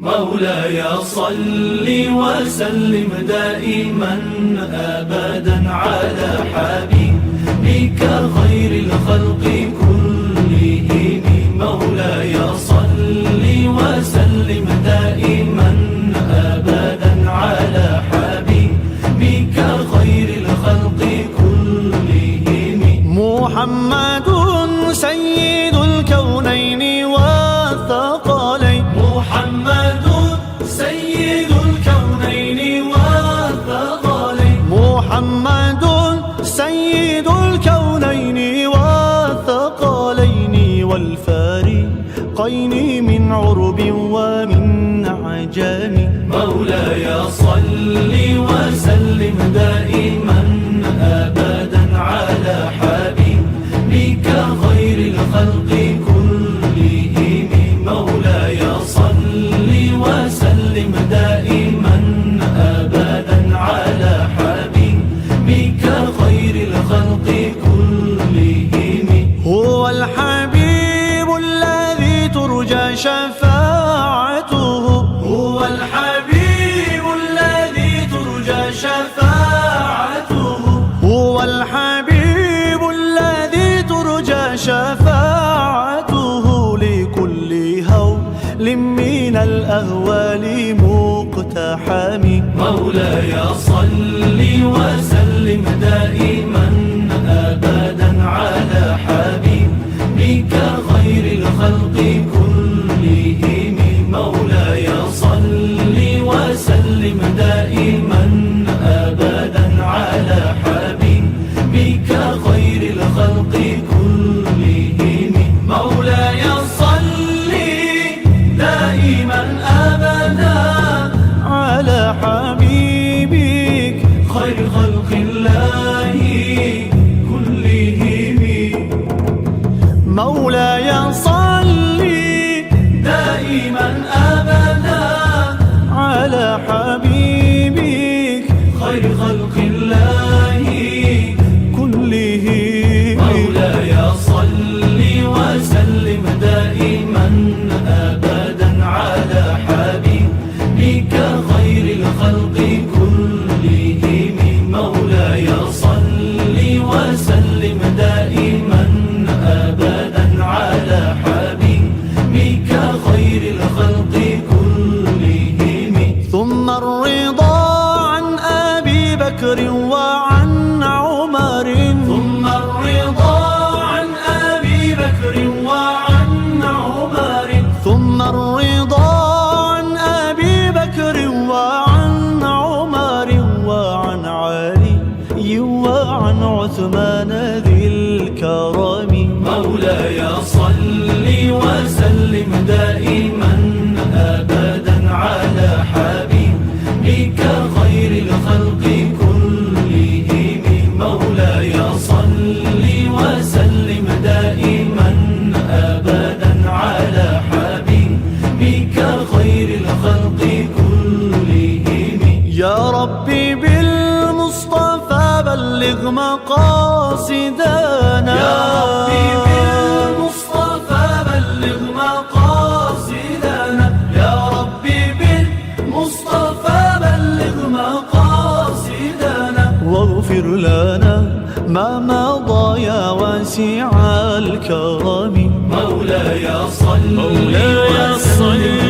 مولاي صل وسلم دائما أبدا على حبيبك خير الخلق كلهم. مولاي صل وسلم دائما أبدا على حبيبك خير الخلق كلهم. محمد سيد الكونين والثقلين. محمد سيد الكونين والثقلين. محمد سيد الكونين والثقلين والفارقين من عرب ومن عجم. مولاي صل وسلم دائما أبدا على حبيبك خير الخلق كلهم. مولاي صل وسلم دائما أبدا على حبيبك خير الخلق كلهم. هو الحبيب الذي ترجى شفاعته. هو الحبيب الذي ترجى شفاعته. هو الحبيب الذي ترجى شفاعته لكل هول من الأهوال مقتحم. مولاي صل وسلم دائما أبدا على حبيبك خير الخلق كلهم. مولاي صل وسلم دائما أبدا على حبيبك خير الخلق كلهم. مولاي صل دائما أبدا على حبيبك خير خلق الله كلهم. مولاي صل دائما أبدا على حبيبك خير خلق الله كلهم. مولاي صل وسلم دائما أبدا على حبيبك خير الخلق كلهم. مولاي صل وسلم دائما أبدا على حبيبك خير الخلق كلهم. ثم الرضا عن أبي بكر وعن عمر. ثم الرضا عن أبي بكر وعن عمر. ثم الرضا عن أبي بكر وعن عمر وعن علي وعن عثمان ذي الكرم. مولاي صل وسلم دائما أبدا على حبيبك خير الخلق كلهم. مولاي صل وسلم دائما أبدا على حبيبك خير الخلق كلهم. يا ربي بالمصطفى بلغ مقاصدنا. يا ربي بالمصطفى بلغ مقاصدنا. يا ربي بالمصطفى بلغ مقاصدنا. واغفر لنا ما مضى يا واسع الكرم. مولاي صل وسلم